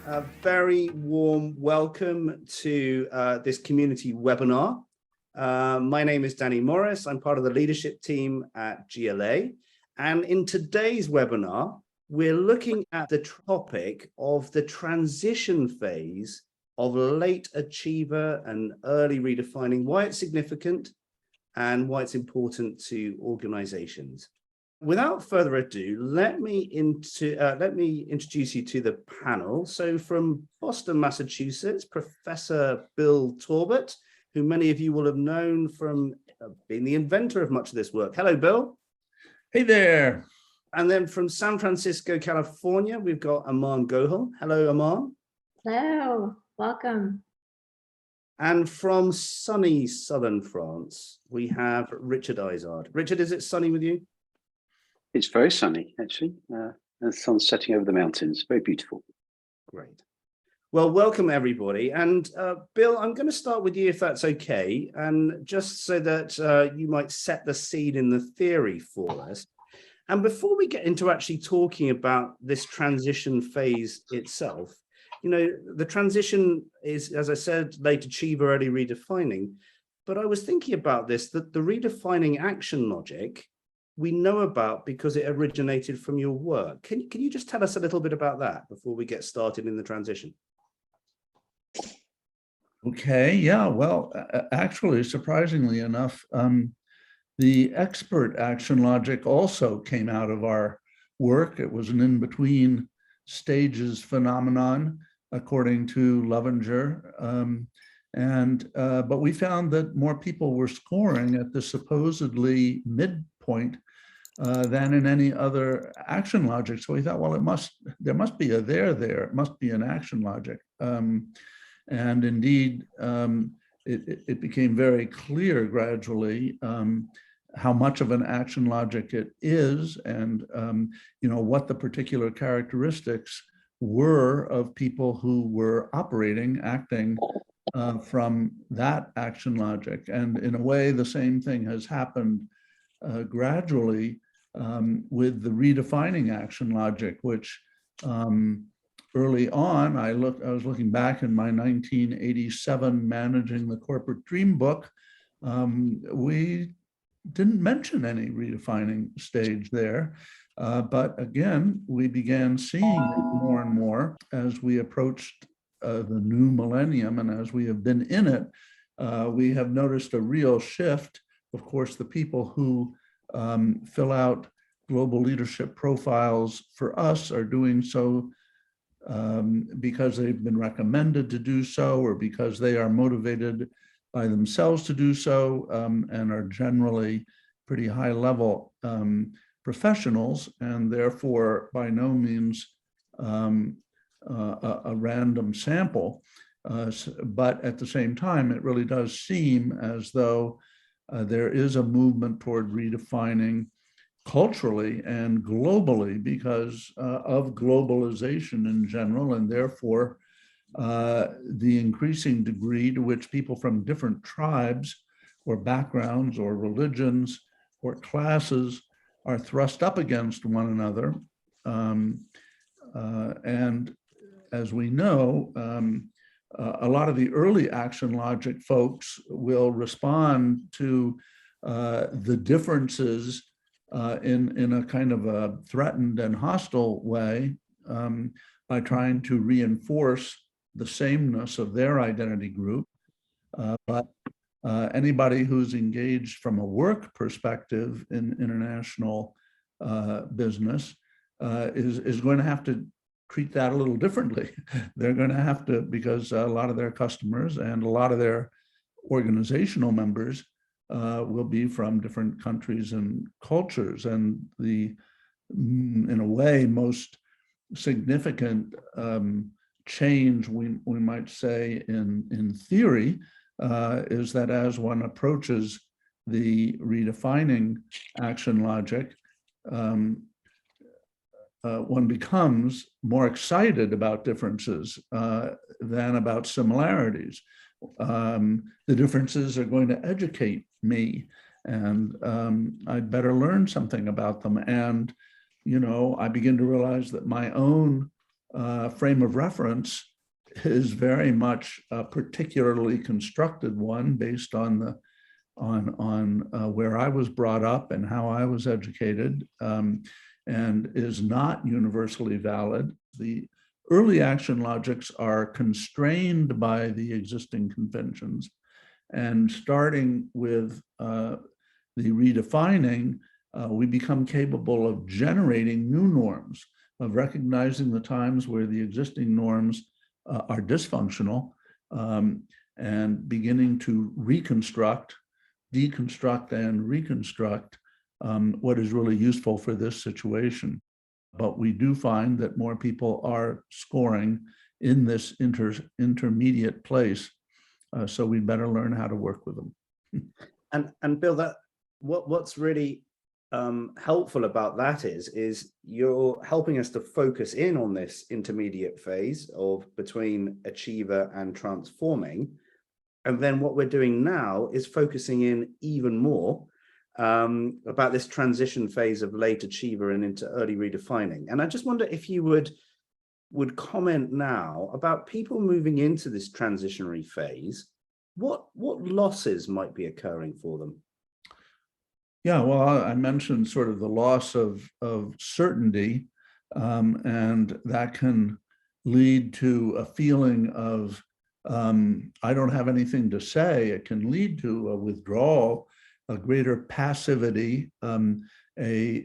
A very warm welcome to this community webinar. My name is Danny Morris. I'm part of the leadership team at GLA. And in today's webinar, we're looking at the topic of the transition phase of late achiever and early redefining, why it's significant and why it's important to organizations. Without further ado, let me introduce you to the panel. So from Boston, Massachusetts, Professor Bill Torbert, who many of you will have known from being the inventor of much of this work. Hello, Bill. Hey there. And then from San Francisco, California, we've got Aman Gohal. Hello, Aman. Hello, welcome. And from sunny southern France, we have Richard Izard. Richard, is it sunny with you? It's very sunny, actually. The sun's setting over the mountains. Very beautiful. Great. Well, welcome, everybody. And Bill, I'm going to start with you, if that's okay. And just so that you might set the scene in the theory for us. And before we get into actually talking about this transition phase itself, you know, the transition is, as I said, late achiever, early redefining. But I was thinking about this, that the redefining action logic we know about because it originated from your work. Can you just tell us a little bit about that before we get started in the transition? Okay, yeah, well, actually, surprisingly enough, the expert action logic also came out of our work. It was an in-between stages phenomenon, according to Lovinger. But we found that more people were scoring at the supposedly midpoint than in any other action logic. So we thought, well, there must be a there. It must be an action logic. And indeed, it became very clear gradually how much of an action logic it is, and you know, what the particular characteristics were of people who were acting from that action logic. And in a way, the same thing has happened gradually with the redefining action logic, which early on, I was looking back in my 1987 Managing the Corporate Dream book. We didn't mention any redefining stage there. But again, we began seeing it more and more as we approached the new millennium, and as we have been in it, we have noticed a real shift. Of course, the people who fill out global leadership profiles for us are doing so because they've been recommended to do so, or because they are motivated by themselves to do so, and are generally pretty high level professionals, and therefore by no means a random sample. But at the same time, it really does seem as though there is a movement toward redefining culturally and globally because of globalization in general, and therefore the increasing degree to which people from different tribes or backgrounds or religions or classes are thrust up against one another. And as we know, a lot of the early action logic folks will respond to the differences in a kind of a threatened and hostile way by trying to reinforce the sameness of their identity group. But anybody who's engaged from a work perspective in international business is going to have to treat that a little differently. They're going to have to, because a lot of their customers and a lot of their organizational members will be from different countries and cultures. And the, in a way, most significant change, we might say in theory, is that as one approaches the redefining action logic, one becomes more excited about differences than about similarities. The differences are going to educate me, and I'd better learn something about them. And, you know, I begin to realize that my own frame of reference is very much a particularly constructed one based on the where I was brought up and how I was educated, and is not universally valid. The early action logics are constrained by the existing conventions, and starting with the redefining, we become capable of generating new norms, of recognizing the times where the existing norms are dysfunctional, and beginning to reconstruct, deconstruct, and reconstruct what is really useful for this situation. But we do find that more people are scoring in this intermediate place, so we better learn how to work with them. And Bill, that what's really helpful about that is you're helping us to focus in on this intermediate phase of between achiever and transforming. And then what we're doing now is focusing in even more about this transition phase of late achiever and into early redefining. And I just wonder if you would comment now about people moving into this transitionary phase, what losses might be occurring for them? Yeah, well, I mentioned sort of the loss of certainty, and that can lead to a feeling of I don't have anything to say. It can lead to a withdrawal, a greater passivity, a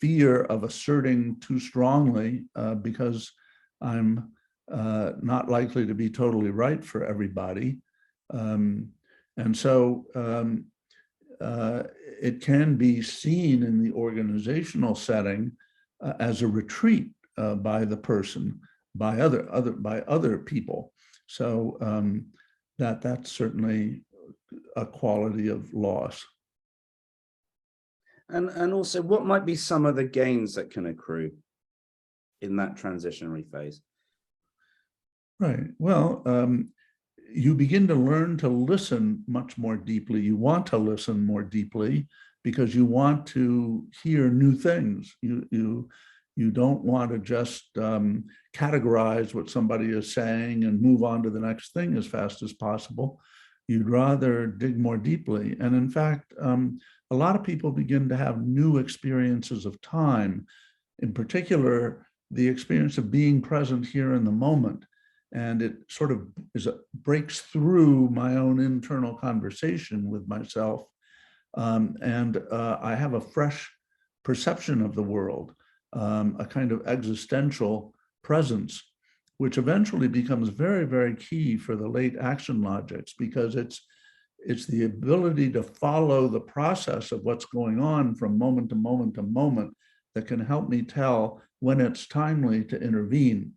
fear of asserting too strongly because I'm not likely to be totally right for everybody. And so it can be seen in the organizational setting as a retreat by the person, by other people. So that's certainly a quality of loss. And also, what might be some of the gains that can accrue in that transitionary phase? Right. Well, you begin to learn to listen much more deeply. You want to listen more deeply because you want to hear new things. You don't want to just categorize what somebody is saying and move on to the next thing as fast as possible. You'd rather dig more deeply. And in fact, a lot of people begin to have new experiences of time, in particular, the experience of being present here in the moment. And it sort of breaks through my own internal conversation with myself. And I have a fresh perception of the world, a kind of existential presence, which eventually becomes very, very key for the late action logics, because it's the ability to follow the process of what's going on from moment to moment to moment that can help me tell when it's timely to intervene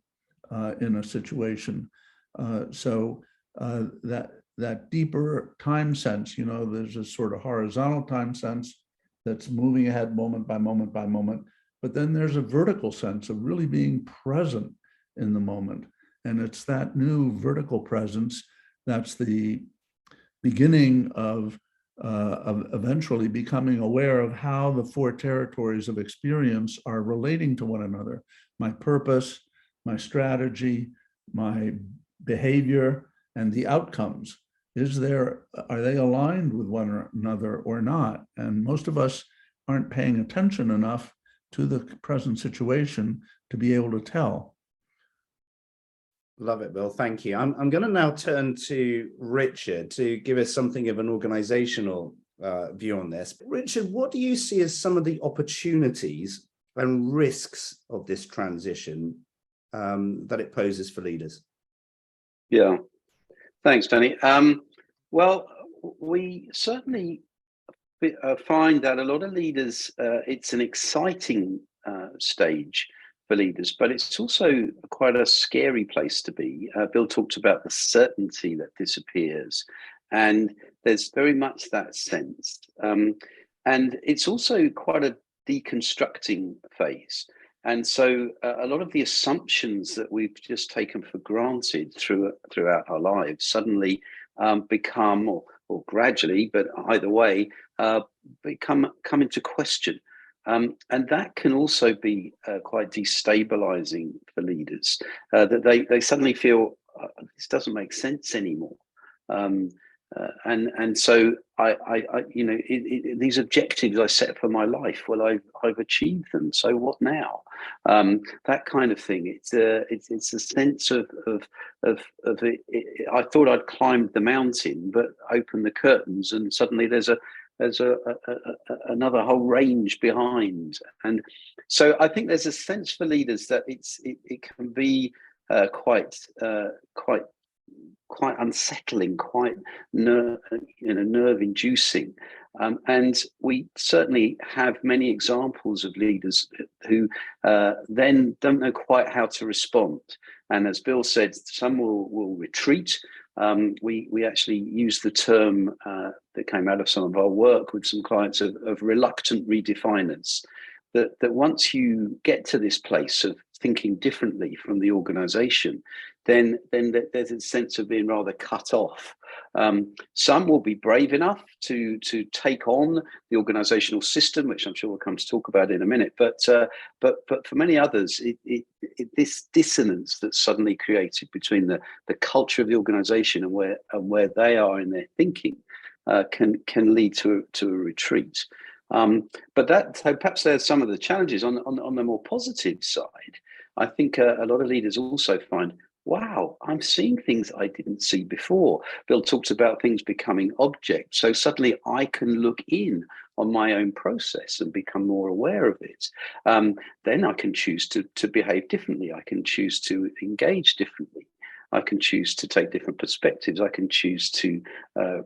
in a situation. So that deeper time sense, there's a sort of horizontal time sense that's moving ahead moment by moment by moment, but then there's a vertical sense of really being present in the moment. And it's that new vertical presence that's the beginning of eventually becoming aware of how the four territories of experience are relating to one another. My purpose, my strategy, my behavior, and the outcomes. Are they aligned with one another or not? And most of us aren't paying attention enough to the present situation to be able to tell. Love it, Bill. Thank you. I'm going to now turn to Richard to give us something of an organizational view on this. Richard, what do you see as some of the opportunities and risks of this transition that it poses for leaders? Yeah, thanks, Danny. Well, we certainly find that a lot of leaders, it's an exciting stage for leaders, but it's also quite a scary place to be. Bill talked about the certainty that disappears, and there's very much that sense. And it's also quite a deconstructing phase. And so a lot of the assumptions that we've just taken for granted throughout our lives suddenly become, or gradually, but either way, come into question. And that can also be quite destabilizing for leaders, that they suddenly feel this doesn't make sense anymore. And so these objectives I set for my life, well, I've achieved them. So what now? That kind of thing. It's a sense of I thought I'd climbed the mountain, but opened the curtains, and suddenly there's another whole range behind. And so I think there's a sense for leaders that it can be quite unsettling, quite nerve-inducing. And we certainly have many examples of leaders who then don't know quite how to respond. And as Bill said, some will retreat. We actually use the term that came out of some of our work with some clients of reluctant redefiners. That once you get to this place of thinking differently from the organization, then there's a sense of being rather cut off. Some will be brave enough to take on the organizational system, which I'm sure we'll come to talk about in a minute. But for many others, this dissonance that's suddenly created between the culture of the organization and where they are in their thinking can lead to a retreat. But so perhaps there's some of the challenges on the more positive side. I think a lot of leaders also find, wow, I'm seeing things I didn't see before. Bill talks about things becoming objects. So suddenly I can look in on my own process and become more aware of it. Then I can choose to behave differently. I can choose to engage differently. I can choose to take different perspectives. I can choose to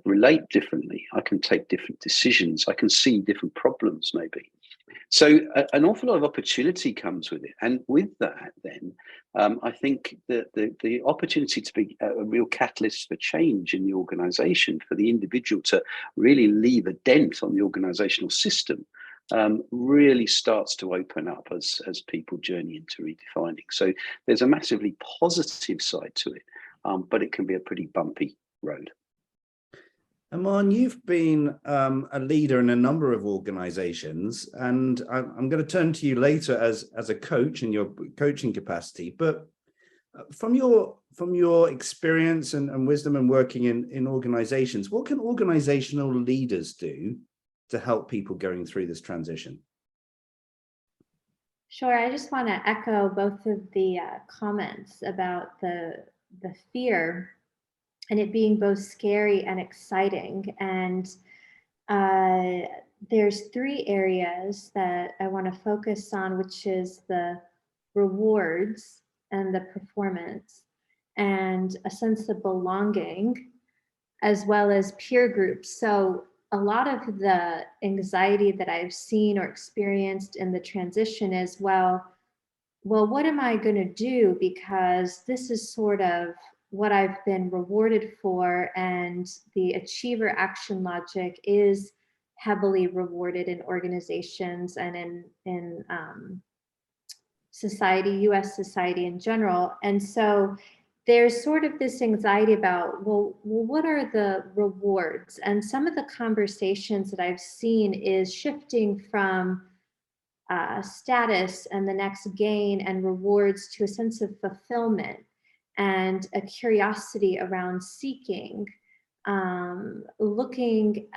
relate differently. I can take different decisions. I can see different problems maybe. So an awful lot of opportunity comes with it. And with that, then, I think that the opportunity to be a real catalyst for change in the organization, for the individual to really leave a dent on the organizational system, really starts to open up as people journey into redefining. So there's a massively positive side to it, but it can be a pretty bumpy road. Aman, you've been a leader in a number of organizations, and I'm going to turn to you later as a coach in your coaching capacity. But from your experience and wisdom and working in organizations, what can organizational leaders do to help people going through this transition? Sure. I just want to echo both of the comments about the fear and it being both scary and exciting. And there's three areas that I want to focus on, which is the rewards and the performance and a sense of belonging, as well as peer groups. So a lot of the anxiety that I've seen or experienced in the transition is, well, what am I going to do? Because this is sort of what I've been rewarded for, and the achiever action logic is heavily rewarded in organizations and in society, US society in general. And so there's sort of this anxiety about, well, what are the rewards? And some of the conversations that I've seen is shifting from status and the next gain and rewards to a sense of fulfillment and a curiosity around seeking, looking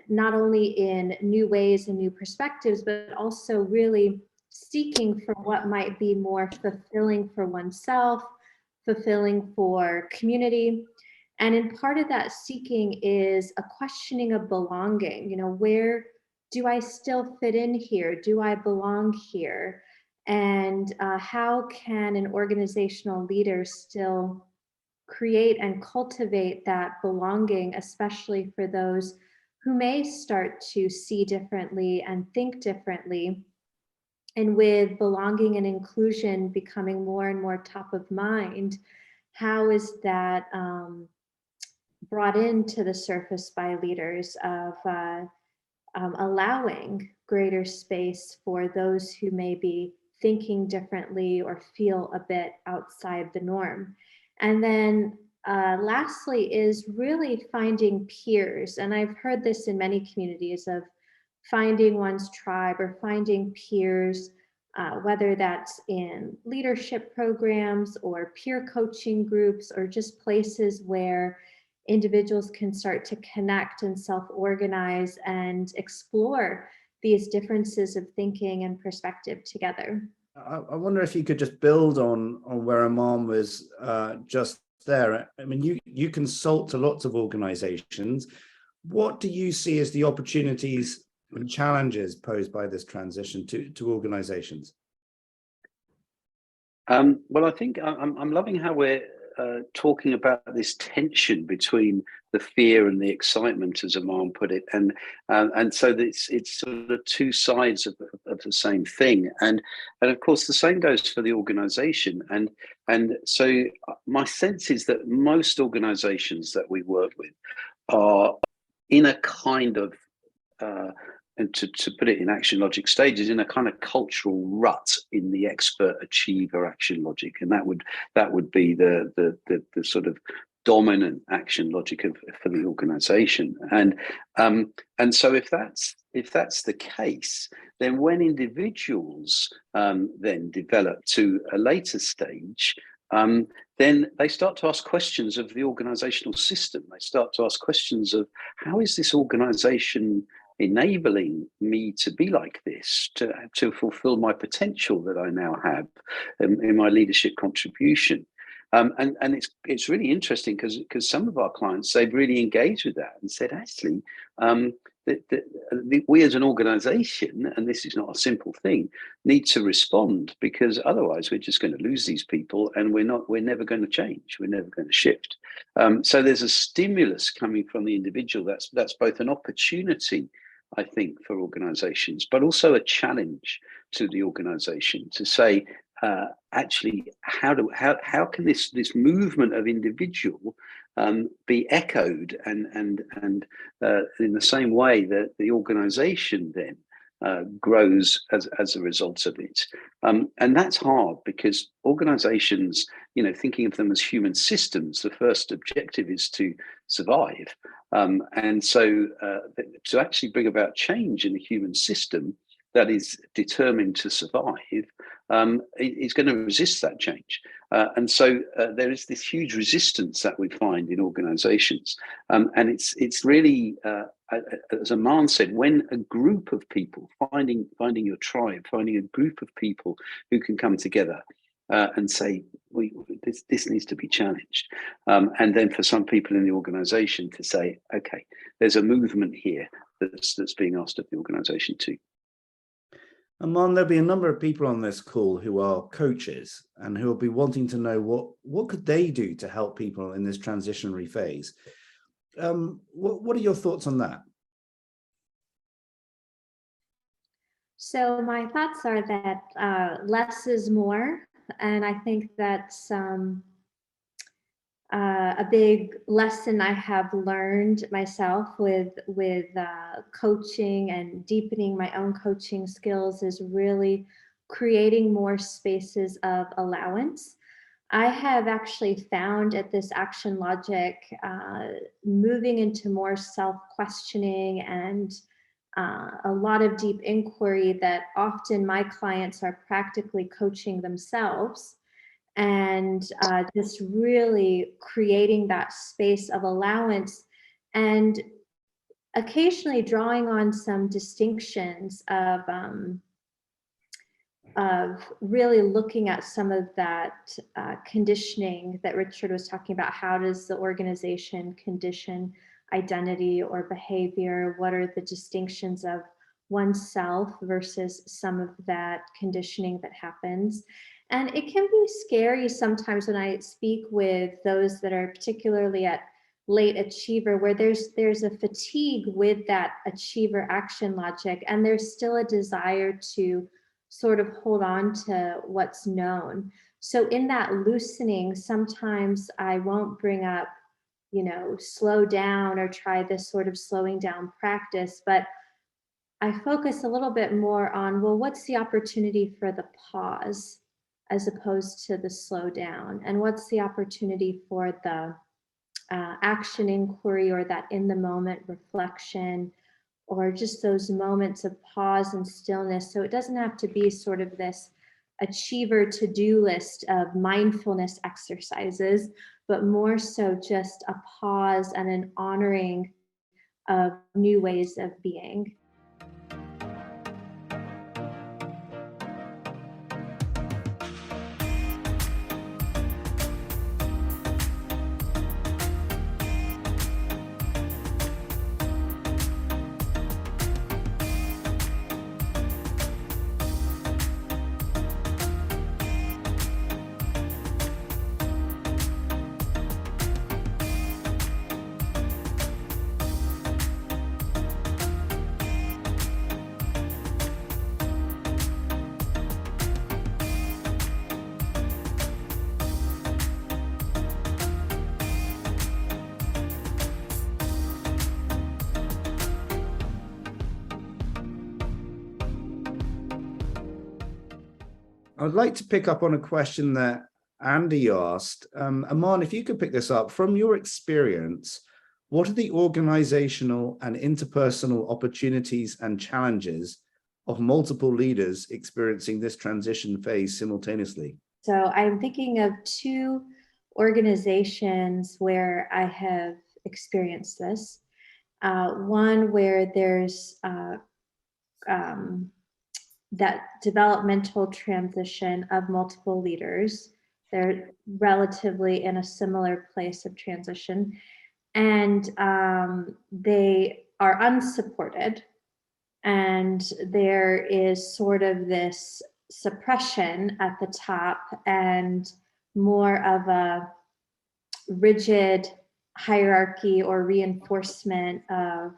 not only in new ways and new perspectives, but also really seeking for what might be more fulfilling for oneself, fulfilling for community. And in part of that seeking is a questioning of belonging. Where do I still fit in here? Do I belong here? And how can an organizational leader still create and cultivate that belonging, especially for those who may start to see differently and think differently? And with belonging and inclusion becoming more and more top of mind, how is that brought into the surface by leaders of allowing greater space for those who may be thinking differently or feel a bit outside the norm? And then lastly is really finding peers. And I've heard this in many communities of finding one's tribe or finding peers, whether that's in leadership programs or peer coaching groups or just places where individuals can start to connect and self-organize and explore these differences of thinking and perspective together. I wonder if you could just build on where Aman was just there. I mean, you consult to lots of organizations. What do you see as the opportunities and challenges posed by this transition to organizations? Well, I think I'm loving how we're talking about this tension between the fear and the excitement, as Aman put it, and so it's sort of two sides of the same thing, and of course the same goes for the organization, and so my sense is that most organizations that we work with are in a kind of and to put it in action logic stages, in a kind of cultural rut in the expert achiever action logic, and that would be the sort of dominant action logic for the organization, and so if that's the case, then when individuals then develop to a later stage, then they start to ask questions of the organizational system. They start to ask questions of, how is this organization enabling me to be like this, to fulfill my potential that I now have in my leadership contribution? And it's really interesting because some of our clients, they've really engaged with that and said, actually, we as an organization, and this is not a simple thing, need to respond, because otherwise we're just going to lose these people, and we're never going to change, we're never going to shift. So there's a stimulus coming from the individual that's both an opportunity, I think, for organizations, but also a challenge to the organization to say, actually, how can this movement of individual be echoed and in the same way that the organization then grows as a result of it, and that's hard, because organizations, thinking of them as human systems, the first objective is to survive, and so to actually bring about change in the human system that is determined to survive, is going to resist that change. And so there is this huge resistance that we find in organizations. And it's really, as Aman said, when a group of people, finding your tribe, finding a group of people who can come together and say, this needs to be challenged. And then for some people in the organization to say, okay, there's a movement here that's being asked of the organization too. Aman, there'll be a number of people on this call who are coaches and who will be wanting to know what could they do to help people in this transitionary phase. What are your thoughts on that? So my thoughts are that less is more, and I think that's a big lesson I have learned myself with coaching and deepening my own coaching skills is really creating more spaces of allowance. I have actually found at this action logic, moving into more self-questioning and a lot of deep inquiry, that often my clients are practically coaching themselves, and just really creating that space of allowance, and occasionally drawing on some distinctions of really looking at some of that conditioning that Richard was talking about. How does the organization condition identity or behavior? What are the distinctions of oneself versus some of that conditioning that happens? And it can be scary sometimes when I speak with those that are particularly at late achiever, where there's a fatigue with that achiever action logic, and there's still a desire to sort of hold on to what's known. So in that loosening, sometimes I won't bring up, slow down or try this sort of slowing down practice, but I focus a little bit more on, well, what's the opportunity for the pause as opposed to the slow down? And what's the opportunity for the action inquiry, or that in the moment reflection, or just those moments of pause and stillness. So it doesn't have to be sort of this achiever to-do list of mindfulness exercises, but more so just a pause and an honoring of new ways of being. I would like to pick up on a question that Andy asked. Aman, if you could pick this up, from your experience, what are the organizational and interpersonal opportunities and challenges of multiple leaders experiencing this transition phase simultaneously? So I'm thinking of two organizations where I have experienced this. One where there's that developmental transition of multiple leaders. They're relatively in a similar place of transition, and they are unsupported, and there is sort of this suppression at the top and more of a rigid hierarchy or reinforcement of,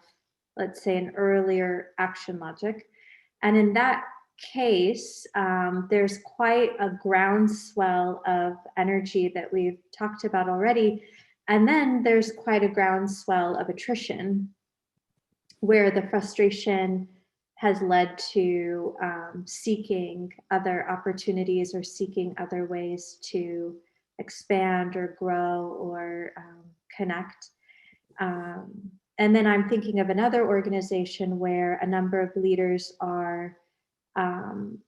let's say, an earlier action logic. And in that case, there's quite a groundswell of energy that we've talked about already. And then there's quite a groundswell of attrition, where the frustration has led to seeking other opportunities or seeking other ways to expand or grow or connect. And then I'm thinking of another organization where a number of leaders are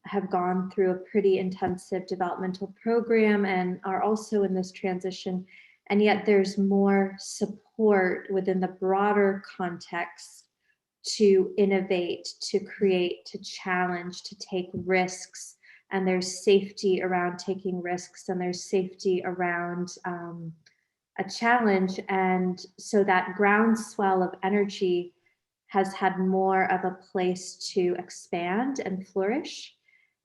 have gone through a pretty intensive developmental program and are also in this transition, and yet there's more support within the broader context to innovate, to create, to challenge, to take risks, and there's safety around taking risks, and there's safety around a challenge. And so that groundswell of energy has had more of a place to expand and flourish.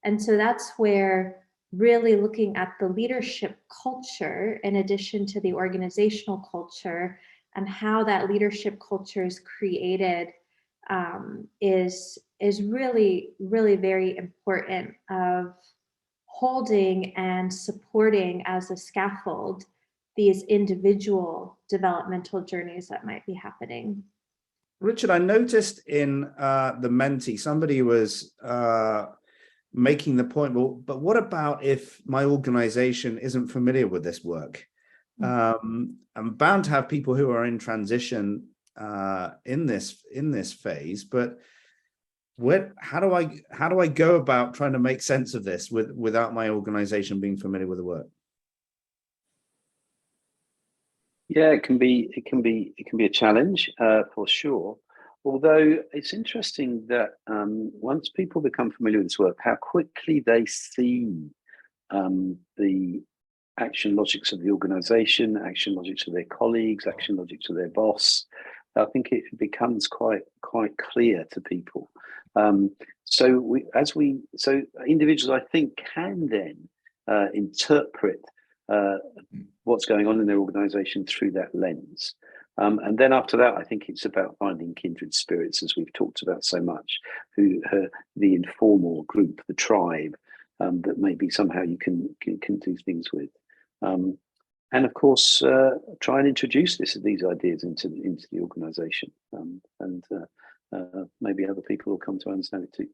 And so that's where really looking at the leadership culture, in addition to the organizational culture, and how that leadership culture is created is really, really very important, of holding and supporting as a scaffold these individual developmental journeys that might be happening. Richard, I noticed in the Menti, somebody was making the point, well, but what about if my organization isn't familiar with this work? I'm bound to have people who are in transition in this phase, but how do I go about trying to make sense of this without my organization being familiar with the work? Yeah, it can be a challenge for sure. Although it's interesting that once people become familiar with this work, how quickly they see the action logics of the organization, action logics of their colleagues, action logics of their boss. I think it becomes quite clear to people. So individuals, I think, can then interpret what's going on in their organization through that lens. And then after that, I think it's about finding kindred spirits, as we've talked about so much, the informal group, the tribe, that maybe somehow you can do things with. And of course, try and introduce these ideas into the organization, and maybe other people will come to understand it too.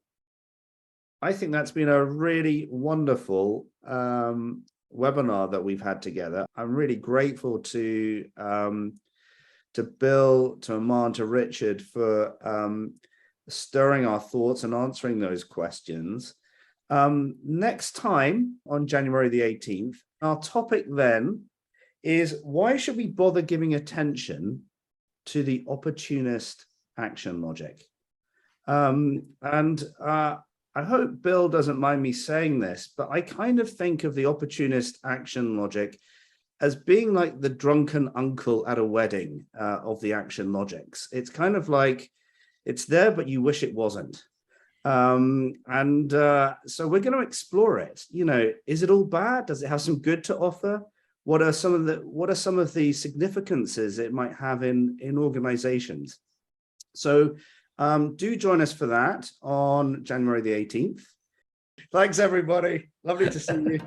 I think that's been a really wonderful webinar that we've had together. I'm really grateful to Bill, to Aman, to Richard for stirring our thoughts and answering those questions. Next time on January the 18th, our topic then is why should we bother giving attention to the opportunist action logic? I hope Bill doesn't mind me saying this, but I kind of think of the opportunist action logic as being like the drunken uncle at a wedding of the action logics. It's kind of like it's there, but you wish it wasn't. So we're going to explore it. You know, is it all bad? Does it have some good to offer? What are some of the significances it might have in organizations? So do join us for that on January the 18th. Thanks, everybody. Lovely to see you.